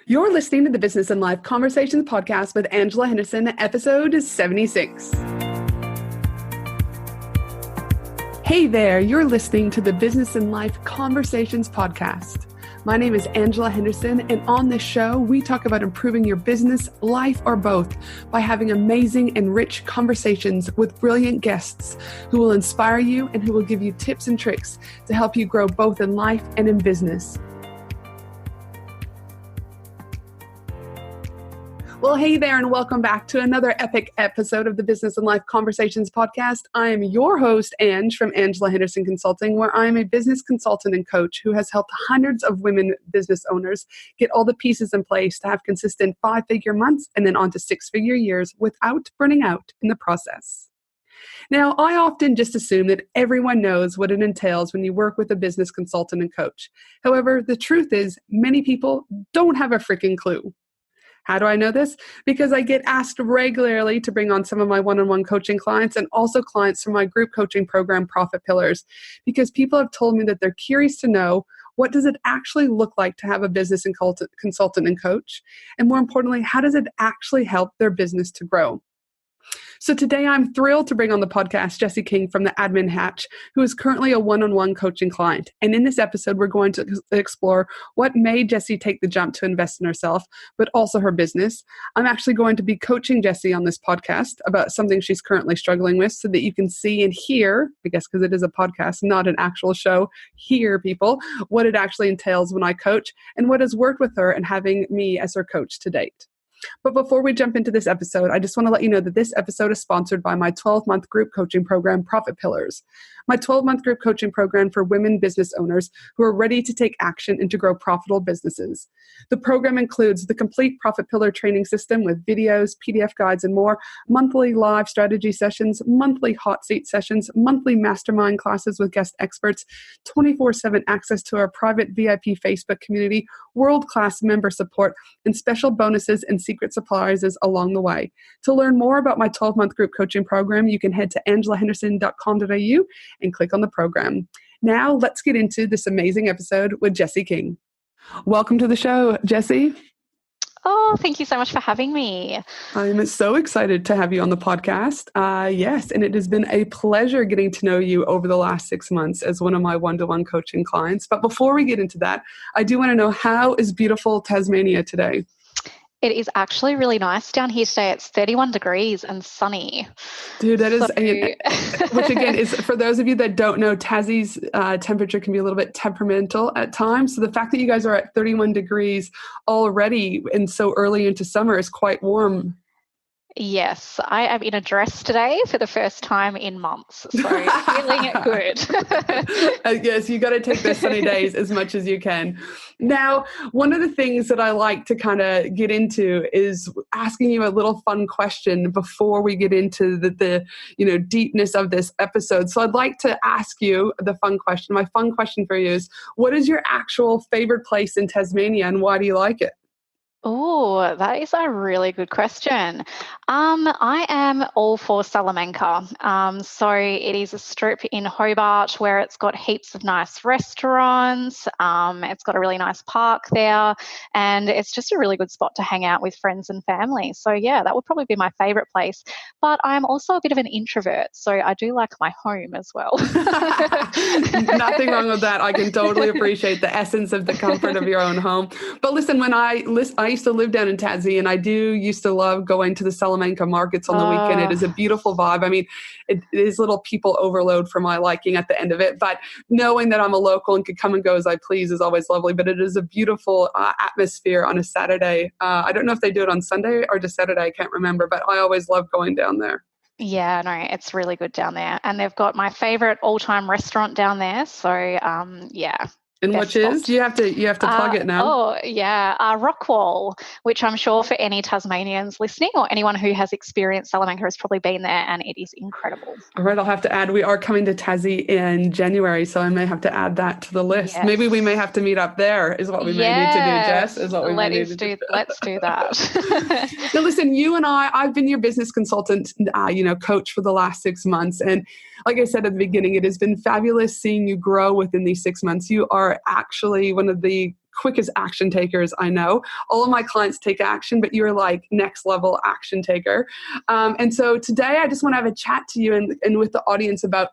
You're listening to the Business and Life Conversations podcast with Angela Henderson, episode 76. Hey there, you're listening to the Business and Life Conversations podcast. My name is Angela Henderson, and on this show, we talk about improving your business, life, or both by having amazing and rich conversations with brilliant guests who will inspire you and who will give you tips and tricks to help you grow both in life and in business. Well, hey there, and welcome back to another epic episode of the Business and Life Conversations podcast. I am your host, Ange, from Angela Henderson Consulting, where I am a business consultant and coach who has helped hundreds of women business owners get all the pieces in place to have consistent 5-figure months and then on to 6-figure years without burning out in the process. Now, I often just assume that everyone knows what it entails when you work with a business consultant and coach. However, the truth is many people don't have a freaking clue. How do I know this? Because I get asked regularly to bring on some of my one-on-one coaching clients and also clients from my group coaching program, Profit Pillars, because people have told me that they're curious to know, what does it actually look like to have a business and consultant and coach? And more importantly, how does it actually help their business to grow? So today I'm thrilled to bring on the podcast Jessie King from the Admin Hatch, who is currently a one-on-one coaching client. And in this episode, we're going to explore what made Jessie take the jump to invest in herself, but also her business. I'm actually going to be coaching Jessie on this podcast about something she's currently struggling with so that you can see and hear, I guess because it is a podcast, not an actual show, hear people, what it actually entails when I coach and what has worked with her and having me as her coach to date. But before we jump into this episode, I just want to let you know that this episode is sponsored by my 12-month group coaching program, Profit Pillars. My 12-month group coaching program for women business owners who are ready to take action and to grow profitable businesses. The program includes the complete Profit Pillar training system with videos, PDF guides, and more, monthly live strategy sessions, monthly hot seat sessions, monthly mastermind classes with guest experts, 24/7 access to our private VIP Facebook community, world-class member support, and special bonuses and secret surprises along the way. To learn more about my 12-month group coaching program, you can head to angelahenderson.com.au and click on the program. Now, let's get into this amazing episode with Jessie King. Welcome to the show, Jessie. Oh, thank you so much for having me. I'm so excited to have you on the podcast. Yes, and it has been a pleasure getting to know you over the last 6 months as one of my one-to-one coaching clients. But before we get into that, I do want to know, how is beautiful Tasmania today? It is actually really nice down here today. It's 31 degrees and sunny. Dude, that is, which again is, for those of you that don't know, Tassie's temperature can be a little bit temperamental at times. So the fact that you guys are at 31 degrees already and so early into summer is quite warm. Yes, I am in a dress today for the first time in months, so feeling good. Yes, you got to take those sunny days as much as you can. Now, one of the things that I like to kind of get into is asking you a little fun question before we get into the deepness of this episode. So I'd like to ask you the fun question. My fun question for you is, what is your actual favorite place in Tasmania and why do you like it? Oh, that is a really good question. I am all for Salamanca. So it is a strip in Hobart where it's got heaps of nice restaurants. It's got a really nice park there, and it's just a really good spot to hang out with friends and family. So yeah, that would probably be my favorite place. But I'm also a bit of an introvert, so I do like my home as well. Nothing wrong with that. I can totally appreciate the essence of the comfort of your own home. But listen, when I used to live down in Tassie, and I used to love going to the Salamanca markets on the weekend. It is a beautiful vibe. I mean, it is a little people overload for my liking at the end of it, but knowing that I'm a local and could come and go as I please is always lovely. But it is a beautiful atmosphere on a Saturday. I don't know if they do it on Sunday or just Saturday. I can't remember, but I always love going down there. Yeah, no, it's really good down there. And they've got my favorite all-time restaurant down there. So, yeah. And which is? You have to plug it now. Oh, yeah. Rockwall, which I'm sure for any Tasmanians listening or anyone who has experienced Salamanca has probably been there, and it is incredible. All right, I'll have to add, we are coming to Tassie in January, so I may have to add that to the list. Yes. Maybe we may have to meet up there is what we may need to do, Jess. Let's do that. Now, listen, you and I've been your business consultant, coach for the last 6 months. And like I said at the beginning, it has been fabulous seeing you grow within these 6 months. You are actually one of the quickest action takers I know. All of my clients take action, but you're like next level action taker. And so today I just want to have a chat to you and with the audience about,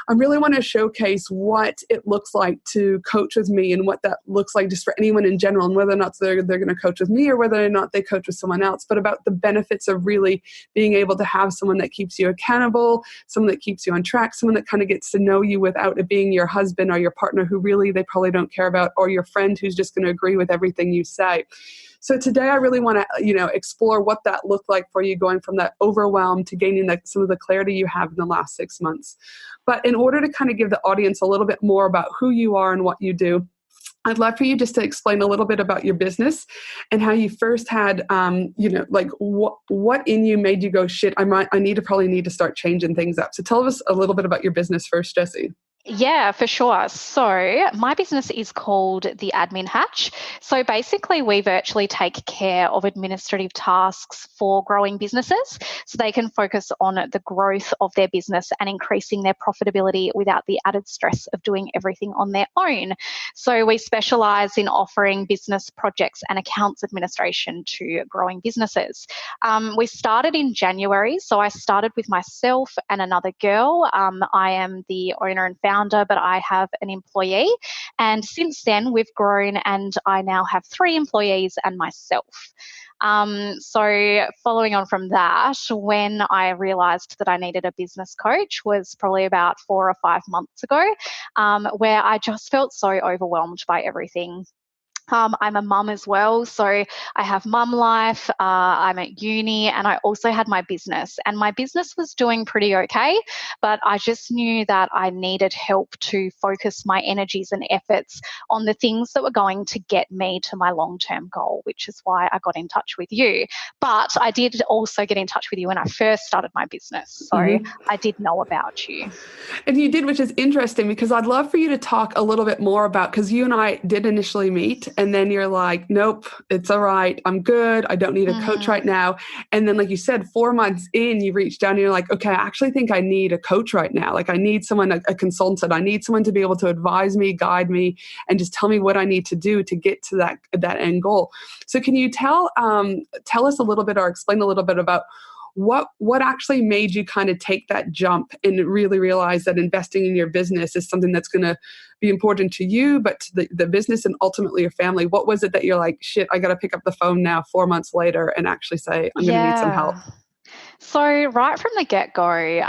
I really want to showcase what it looks like to coach with me and what that looks like just for anyone in general, and whether or not they're going to coach with me or whether or not they coach with someone else, but about the benefits of really being able to have someone that keeps you accountable, someone that keeps you on track, someone that kind of gets to know you without it being your husband or your partner who really they probably don't care about, or your friend who's just going to agree with everything you say. So today I really want to, explore what that looked like for you going from that overwhelm to gaining some of the clarity you have in the last 6 months. But in order to kind of give the audience a little bit more about who you are and what you do, I'd love for you just to explain a little bit about your business and how you first had, what in you made you go, shit, I probably need to start changing things up. So tell us a little bit about your business first, Jessie. Yeah, for sure. So my business is called the Admin Hatch. So basically we virtually take care of administrative tasks for growing businesses so they can focus on the growth of their business and increasing their profitability without the added stress of doing everything on their own. So we specialize in offering business projects and accounts administration to growing businesses. We started in January. So I started with myself and another girl. I am the owner and founder, but I have an employee. And since then, we've grown and I now have 3 employees and myself. So following on from that, when I realized that I needed a business coach was probably about 4 or 5 months ago, where I just felt so overwhelmed by everything. I'm a mum as well, so I have mum life, I'm at uni, and I also had my business. And my business was doing pretty okay, but I just knew that I needed help to focus my energies and efforts on the things that were going to get me to my long-term goal, which is why I got in touch with you. But I did also get in touch with you when I first started my business, so I did know about you. And you did, which is interesting because I'd love for you to talk a little bit more about, because you and I did initially meet and then you're like, nope, it's all right. I'm good. I don't need a coach right now. And then, like you said, 4 months in, you reached down and you're like, okay, I actually think I need a coach right now. Like I need someone, a consultant. I need someone to be able to advise me, guide me, and just tell me what I need to do to get to that end goal. So can you tell us a little bit or explain a little bit about what actually made you kind of take that jump and really realize that investing in your business is something that's going to be important to you, but to the business and ultimately your family? What was it that you're like, shit, I got to pick up the phone now 4 months later and actually say, I'm going to need some help? So right from the get-go,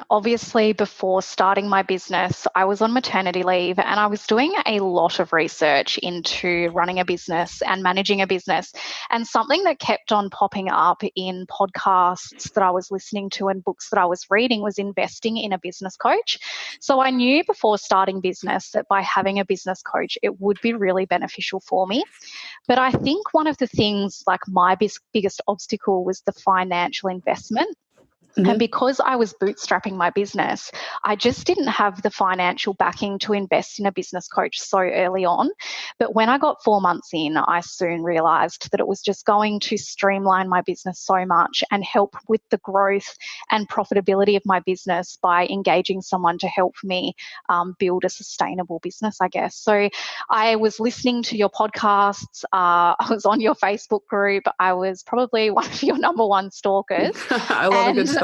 obviously before starting my business, I was on maternity leave and I was doing a lot of research into running a business and managing a business. And something that kept on popping up in podcasts that I was listening to and books that I was reading was investing in a business coach. So I knew before starting business that by having a business coach, it would be really beneficial for me. But I think one of the things, like my biggest obstacle was the financial investment. And because I was bootstrapping my business, I just didn't have the financial backing to invest in a business coach so early on. But when I got 4 months in, I soon realized that it was just going to streamline my business so much and help with the growth and profitability of my business by engaging someone to help me build a sustainable business, I guess. So I was listening to your podcasts. I was on your Facebook group. I was probably one of your number one stalkers. I love a good stalker.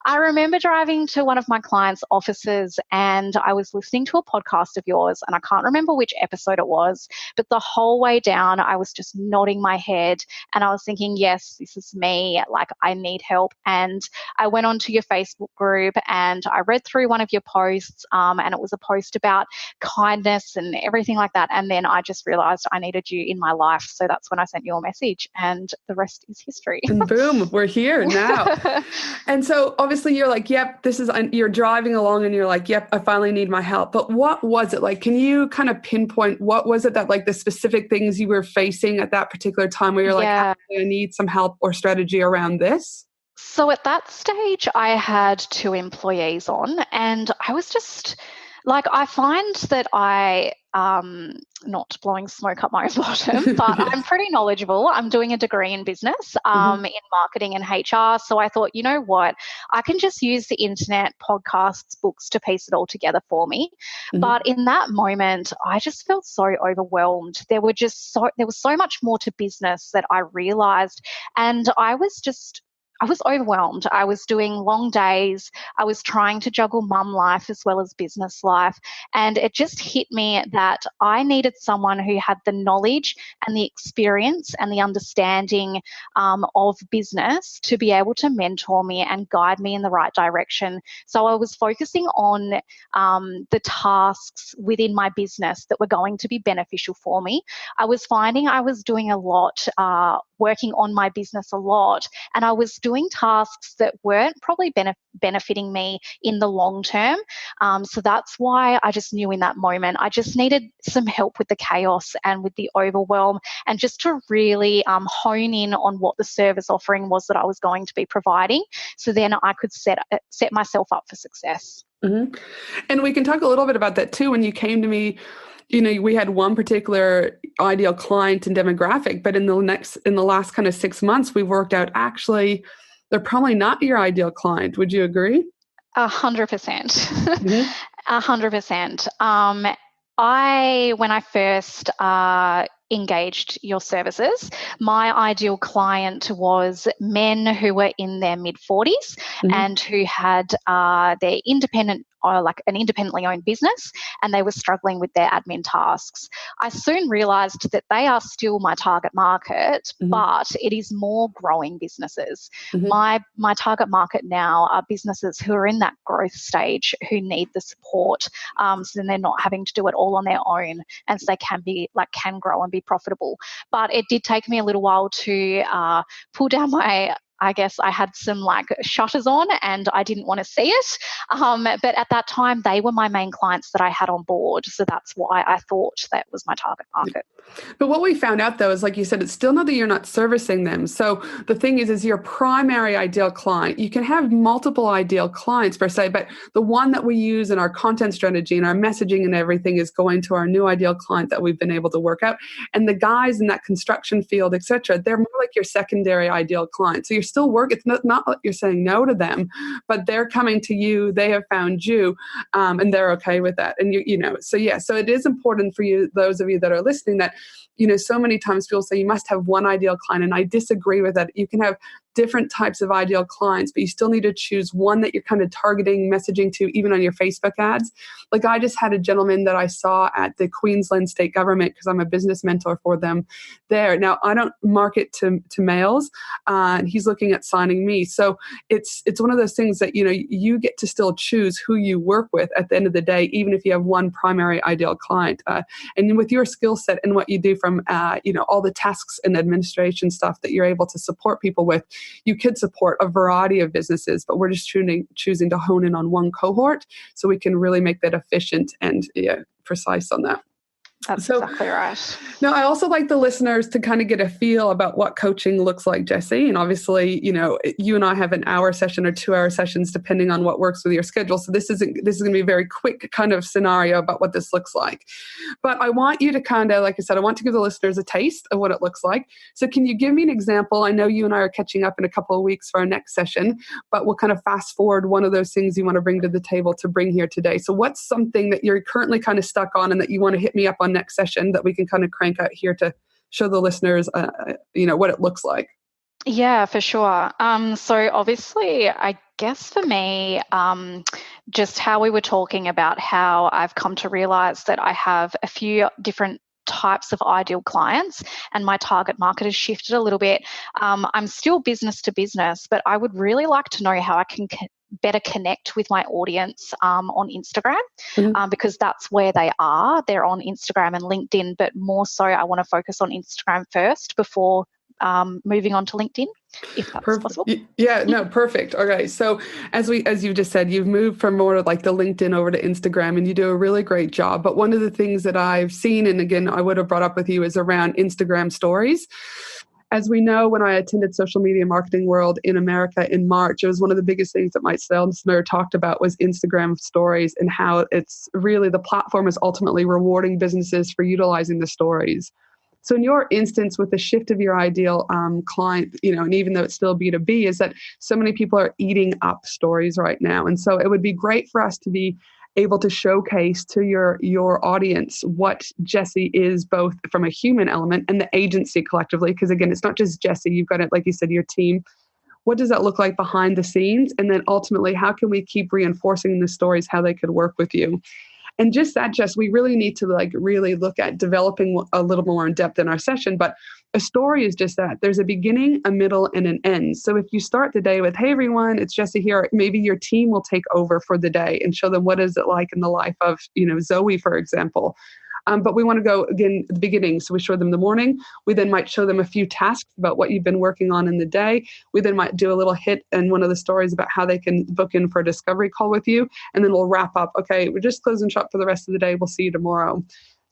I remember driving to one of my clients' offices and I was listening to a podcast of yours, and I can't remember which episode it was, but the whole way down I was just nodding my head and I was thinking, yes, this is me, like I need help. And I went onto your Facebook group and I read through one of your posts, and it was a post about kindness and everything like that. And then I just realized I needed you in my life. So that's when I sent you a message and the rest is history. And boom, we're here now. And so obviously you're like, yep, you're driving along and you're like, yep, I finally need my help. But what was it like? Can you kind of pinpoint what was it that like the specific things you were facing at that particular time where you're like, I need some help or strategy around this? So at that stage, I had 2 employees on and I was just Like, I find that not blowing smoke up my own bottom, but I'm pretty knowledgeable. I'm doing a degree in business, in marketing and HR. So I thought, you know what, I can just use the internet, podcasts, books to piece it all together for me. But in that moment, I just felt so overwhelmed. There was so much more to business that I realized, and I was overwhelmed. I was doing long days. I was trying to juggle mum life as well as business life. And it just hit me that I needed someone who had the knowledge and the experience and the understanding of business to be able to mentor me and guide me in the right direction. So I was focusing on the tasks within my business that were going to be beneficial for me. I was finding I was doing a lot, working on my business a lot, and I was doing tasks that weren't probably benefiting me in the long term. So that's why I just knew in that moment I just needed some help with the chaos and with the overwhelm, and just to really hone in on what the service offering was that I was going to be providing, so then I could set myself up for success. And we can talk a little bit about that too. When you came to me, we had one particular ideal client and demographic, but in the last kind of 6 months, we've worked out actually they're probably not your ideal client. Would you agree? 100%. 100%. When I first engaged your services, my ideal client was men who were in their mid-40s and who had their independent or like an independently owned business, and they were struggling with their admin tasks. I soon realized that they are still my target market, but it is more growing businesses. My target market now are businesses who are in that growth stage, who need the support, so then they're not having to do it all on their own, and so they can grow and be profitable. But it did take me a little while to pull down I guess I had some shutters on and I didn't want to see it. But at that time, they were my main clients that I had on board. So that's why I thought that was my target market. But what we found out, though, is like you said, it's still not that you're not servicing them. So the thing is your primary ideal client. You can have multiple ideal clients per se, but the one that we use in our content strategy and our messaging and everything is going to our new ideal client that we've been able to work out. And the guys in that construction field, et cetera, they're more like your secondary ideal client. So you're still working. It's not that you're saying no to them, but they're coming to you. They have found you, and they're okay with that. And so it is important for you, those of you that are listening, that so many times people say you must have one ideal client, and I disagree with that. You can have different types of ideal clients, but you still need to choose one that you're kind of targeting messaging to, even on your Facebook ads. Like I just had a gentleman that I saw at the Queensland state government because I'm a business mentor for them there. Now, I don't market to males, and he's looking at signing me. So it's one of those things that, you get to still choose who you work with at the end of the day, even if you have one primary ideal client. And with your skill set and what you do from, all the tasks and administration stuff that you're able to support people with, you could support a variety of businesses, but we're just choosing to hone in on one cohort so we can really make that efficient and precise on that. That's exactly right. Now, I also like the listeners to kind of get a feel about what coaching looks like, Jessie. And obviously, you and I have an hour session or 2-hour sessions, depending on what works with your schedule. So this is going to be a very quick kind of scenario about what this looks like. But I want you to kind of, like I said, I want to give the listeners a taste of what it looks like. So can you give me an example? I know you and I are catching up in a couple of weeks for our next session, but we'll kind of fast forward one of those things you want to bring to the table to bring here today. So what's something that you're currently kind of stuck on and that you want to hit me up on next session that we can kind of crank out here to show the listeners, what it looks like? Yeah, for sure. So obviously, I guess for me, just how we were talking about how I've come to realize that I have a few different types of ideal clients and my target market has shifted a little bit. I'm still business to business, but I would really like to know how I can better connect with my audience on Instagram, because that's where they are. They're on Instagram and LinkedIn, but more so I want to focus on Instagram first before moving on to LinkedIn, if that's possible. Yeah, no, perfect. Okay. So as you just said, you've moved from more like the LinkedIn over to Instagram, and you do a really great job. But one of the things that I've seen, and again, I would have brought up with you, is around Instagram stories. as we know, when I attended Social Media Marketing World in America in March, it was one of the biggest things that my sales talked about was Instagram stories, and how it's really, the platform is ultimately rewarding businesses for utilizing the stories. So in your instance, with the shift of your ideal client, and even though it's still B2B, is that so many people are eating up stories right now. And so it would be great for us to be able to showcase to your audience what Jessie is, both from a human element and the agency collectively. Because again, it's not just Jessie. You've got it, like you said, your team. What does that look like behind the scenes? And then ultimately, how can we keep reinforcing the stories, how they could work with you? And just that, Jess, we really need to really look at developing a little more in depth in our session. But a story is just that. There's a beginning, a middle, and an end. So if you start the day with, hey, everyone, it's Jessie here, maybe your team will take over for the day and show them what is it like in the life of, Zoe, for example. But we want to go, again, at the beginning. So we show them the morning. We then might show them a few tasks about what you've been working on in the day. We then might do a little hit and one of the stories about how they can book in for a discovery call with you. And then we'll wrap up. Okay, we're just closing shop for the rest of the day. We'll see you tomorrow.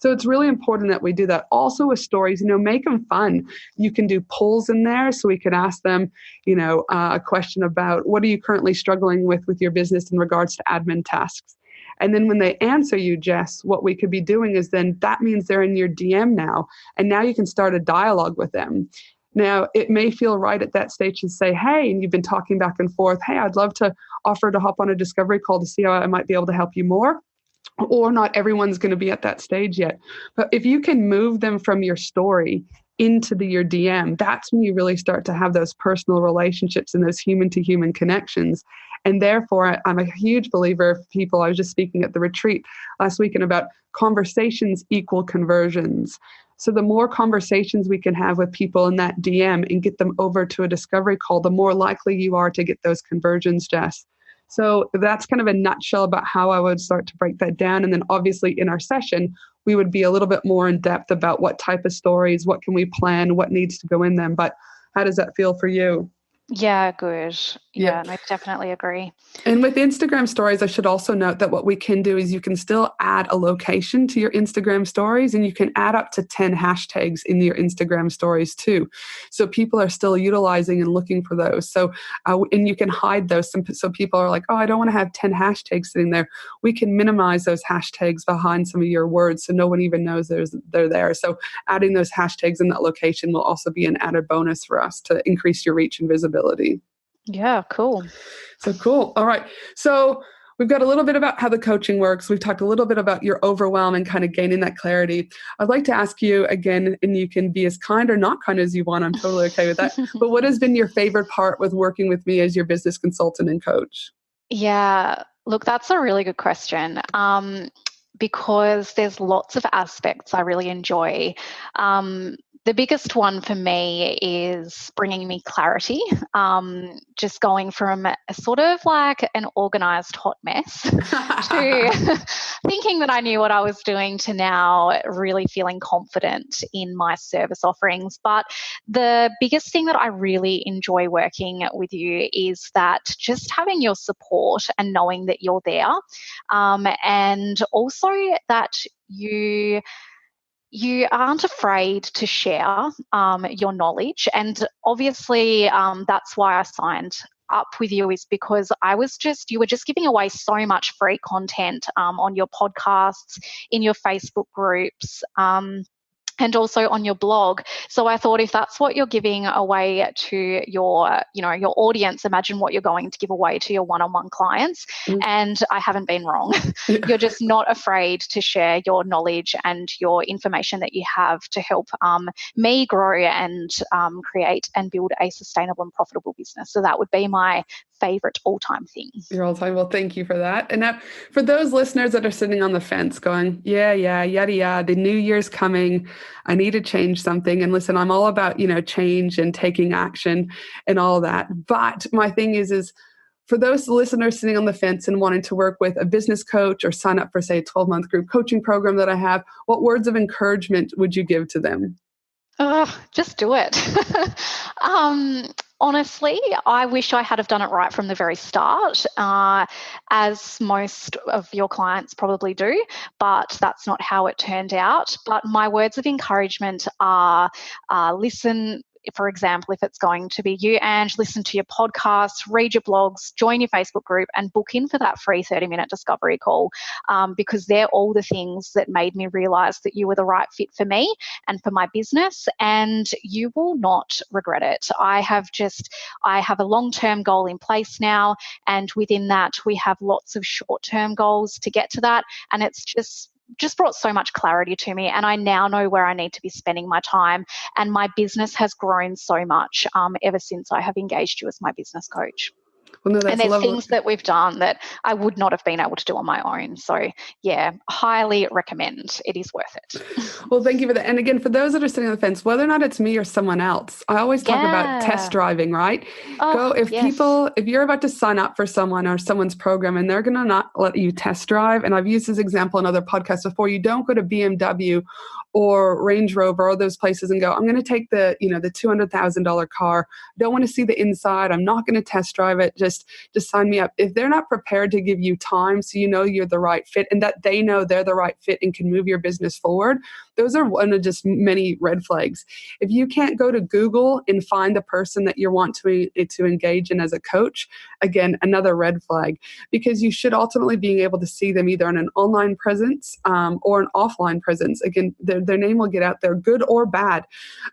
So it's really important that we do that. Also with stories, make them fun. You can do polls in there. So we could ask them, a question about what are you currently struggling with your business in regards to admin tasks. And then when they answer you, Jess, what we could be doing is then that means they're in your DM now. And now you can start a dialogue with them. Now, it may feel right at that stage to say, hey, and you've been talking back and forth, hey, I'd love to offer to hop on a discovery call to see how I might be able to help you more. Or not everyone's going to be at that stage yet. But if you can move them from your story into your DM, that's when you really start to have those personal relationships and those human-to-human connections. And therefore, I'm a huge believer of people. I was just speaking at the retreat last weekend about conversations equal conversions. So the more conversations we can have with people in that DM and get them over to a discovery call, the more likely you are to get those conversions, Jess. So that's kind of a nutshell about how I would start to break that down. And then obviously in our session, we would be a little bit more in depth about what type of stories, what can we plan, what needs to go in them. But how does that feel for you? Yeah, good. Yeah. I definitely agree. And with Instagram stories, I should also note that what we can do is you can still add a location to your Instagram stories, and you can add up to 10 hashtags in your Instagram stories too. So people are still utilizing and looking for those. So, and you can hide those. So people are like, oh, I don't want to have 10 hashtags sitting there. We can minimize those hashtags behind some of your words so no one even knows they're there. So adding those hashtags in that location will also be an added bonus for us to increase your reach and visibility. Yeah, cool. So cool. All right. So we've got a little bit about how the coaching works. We've talked a little bit about your overwhelm and kind of gaining that clarity. I'd like to ask you again, and you can be as kind or not kind as you want. I'm totally okay with that. But what has been your favorite part with working with me as your business consultant and coach? Yeah, look, that's a really good question. Because there's lots of aspects I really enjoy. The biggest one for me is bringing me clarity, just going from a sort of like an organized hot mess to thinking that I knew what I was doing to now really feeling confident in my service offerings. But the biggest thing that I really enjoy working with you is that just having your support and knowing that you're there, and also that you aren't afraid to share your knowledge. And obviously, that's why I signed up with you, is because you were just giving away so much free content on your podcasts, in your Facebook groups, and also on your blog. So I thought, if that's what you're giving away to your audience, imagine what you're going to give away to your one-on-one clients. And I haven't been wrong. You're just not afraid to share your knowledge and your information that you have to help me grow and create and build a sustainable and profitable business. So that would be my favorite all-time thing. Your all-time. Well, thank you for that. And now for those listeners that are sitting on the fence going, yeah, yada, yada, the new year's coming, I need to change something. And listen, I'm all about, change and taking action and all that. But my thing is for those listeners sitting on the fence and wanting to work with a business coach or sign up for, say, a 12-month group coaching program that I have, what words of encouragement would you give to them? Just do it. Honestly, I wish I had have done it right from the very start, as most of your clients probably do, but that's not how it turned out. But my words of encouragement are listen for example, if it's going to be you, Ange, listen to your podcasts, read your blogs, join your Facebook group, and book in for that free 30-minute discovery call, because they're all the things that made me realize that you were the right fit for me and for my business, and you will not regret it. I have a long-term goal in place now, and within that we have lots of short-term goals to get to that, and it's just brought so much clarity to me, and I now know where I need to be spending my time, and my business has grown so much ever since I have engaged you as my business coach. Well, no, that's and there's lovely. things that we've done that I would not have been able to do on my own. So yeah, highly recommend. It is worth it. Well, thank you for that. And again, for those that are sitting on the fence, whether or not it's me or someone else, I always talk about test driving, right? If you're about to sign up for someone or someone's program and they're going to not let you test drive, and I've used this example in other podcasts before, you don't go to BMW or Range Rover or those places and go, I'm going to take the $200,000 car. Don't want to see the inside. I'm not going to test drive it. Just sign me up. If they're not prepared to give you time so you know you're the right fit and that they know they're the right fit and can move your business forward, those are one of just many red flags. If you can't go to Google and find the person that you want to engage in as a coach, again, another red flag, because you should ultimately be able to see them either on an online presence or an offline presence. Again, their name will get out there, good or bad.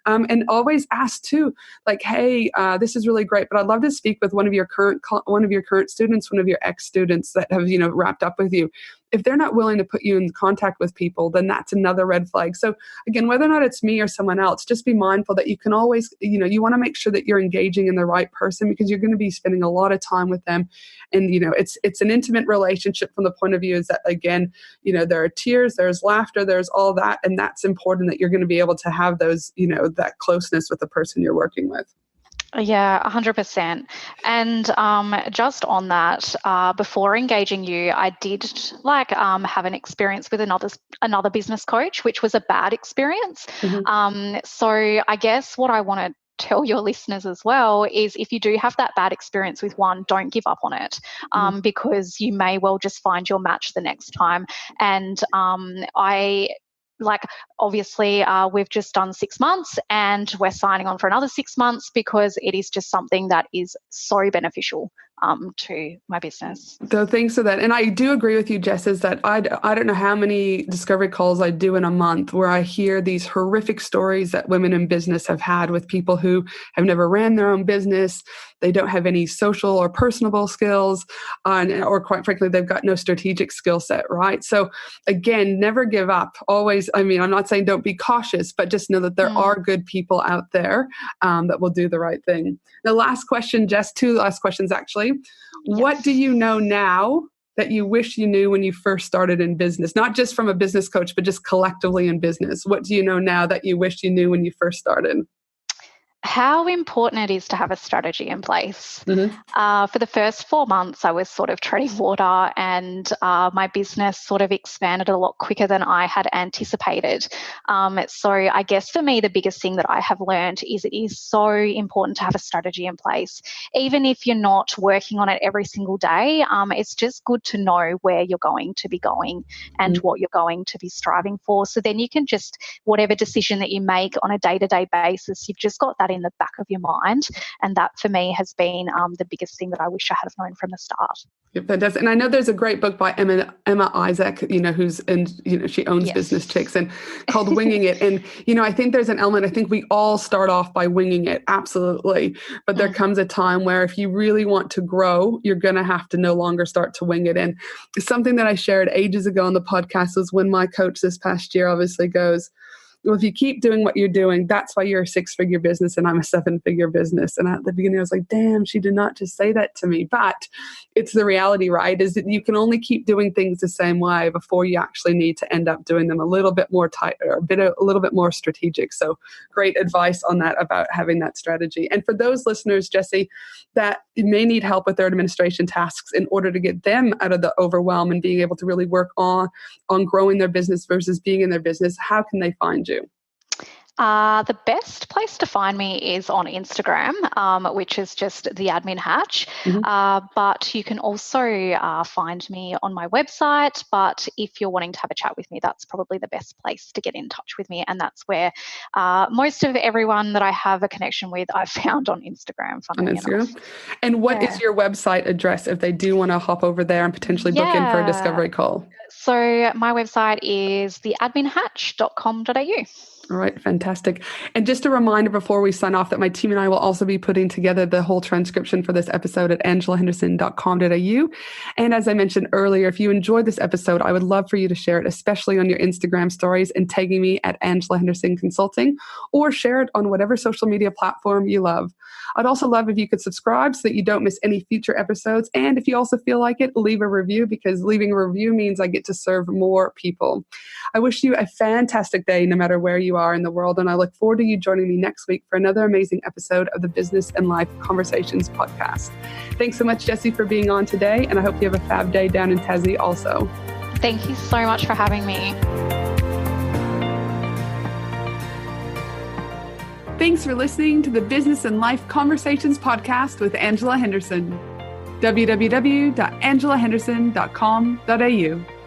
And always ask too, like, hey, this is really great, but I'd love to speak with one of your current students, one of your ex-students that have, wrapped up with you. If they're not willing to put you in contact with people, then that's another red flag. So again, whether or not it's me or someone else, just be mindful that you can always, you want to make sure that you're engaging in the right person, because you're going to be spending a lot of time with them. And, it's an intimate relationship from the point of view is that, again, there are tears, there's laughter, there's all that. And that's important that you're going to be able to have those, that closeness with the person you're working with. Yeah, 100%. And just on that, before engaging you, I did have an experience with another business coach, which was a bad experience. Mm-hmm. So I guess what I want to tell your listeners as well is, if you do have that bad experience with one, don't give up on it, because you may well just find your match the next time. And obviously, we've just done 6 months and we're signing on for another 6 months, because it is just something that is so beneficial to my business. So thanks for that. And I do agree with you, Jess, is that I don't know how many discovery calls I do in a month where I hear these horrific stories that women in business have had with people who have never ran their own business. They don't have any social or personable skills, or quite frankly, they've got no strategic skill set, right? So again, never give up. Always, I'm not saying don't be cautious, but just know that there are good people out there that will do the right thing. The last question, Jess, 2 last questions actually. Yes. What do you know now that you wish you knew when you first started in business? Not just from a business coach, but just collectively in business. What do you know now that you wish you knew when you first started? How important it is to have a strategy in place. Mm-hmm. For the first 4 months, I was sort of treading water, and my business sort of expanded a lot quicker than I had anticipated. So I guess for me, the biggest thing that I have learned is it is so important to have a strategy in place. Even if you're not working on it every single day, it's just good to know where you're going to be going and what you're going to be striving for. So then you can just, whatever decision that you make on a day-to-day basis, you've just got that in the back of your mind. And that for me has been the biggest thing that I wish I had known from the start. Yeah, fantastic. And I know there's a great book by Emma Isaac, who's she owns Business Chicks, and called Winging It. And, I think there's an element, I think we all start off by winging it. Absolutely. But there comes a time where if you really want to grow, you're going to have to no longer start to wing it. And something that I shared ages ago on the podcast was when my coach this past year obviously goes, well, if you keep doing what you're doing, that's why you're a 6-figure business and I'm a 7-figure business. And at the beginning, I was like, damn, she did not just say that to me. But it's the reality, right? Is that you can only keep doing things the same way before you actually need to end up doing them a little bit more tight or a little bit more strategic. So great advice on that about having that strategy. And for those listeners, Jessie, that may need help with their administration tasks in order to get them out of the overwhelm and being able to really work on growing their business versus being in their business, how can they find you? The best place to find me is on Instagram, which is just the admin hatch. But you can also find me on my website. But if you're wanting to have a chat with me, that's probably the best place to get in touch with me. And that's where most of everyone that I have a connection with, I've found on Instagram. Enough. And what is your website address if they do want to hop over there and potentially book in for a discovery call? So my website is theadminhatch.com.au. All right, fantastic. And just a reminder before we sign off that my team and I will also be putting together the whole transcription for this episode at angelahenderson.com.au. And as I mentioned earlier, if you enjoyed this episode, I would love for you to share it, especially on your Instagram stories and tagging me at Angela Henderson Consulting, or share it on whatever social media platform you love. I'd also love if you could subscribe so that you don't miss any future episodes. And if you also feel like it, leave a review, because leaving a review means I get to serve more people. I wish you a fantastic day no matter where you are in the world, and I look forward to you joining me next week for another amazing episode of the Business and Life Conversations podcast. Thanks so much, Jessie, for being on today, and I hope you have a fab day down in Tassie also. Thank you so much for having me. Thanks for listening to the Business and Life Conversations podcast with Angela Henderson. www.angelahenderson.com.au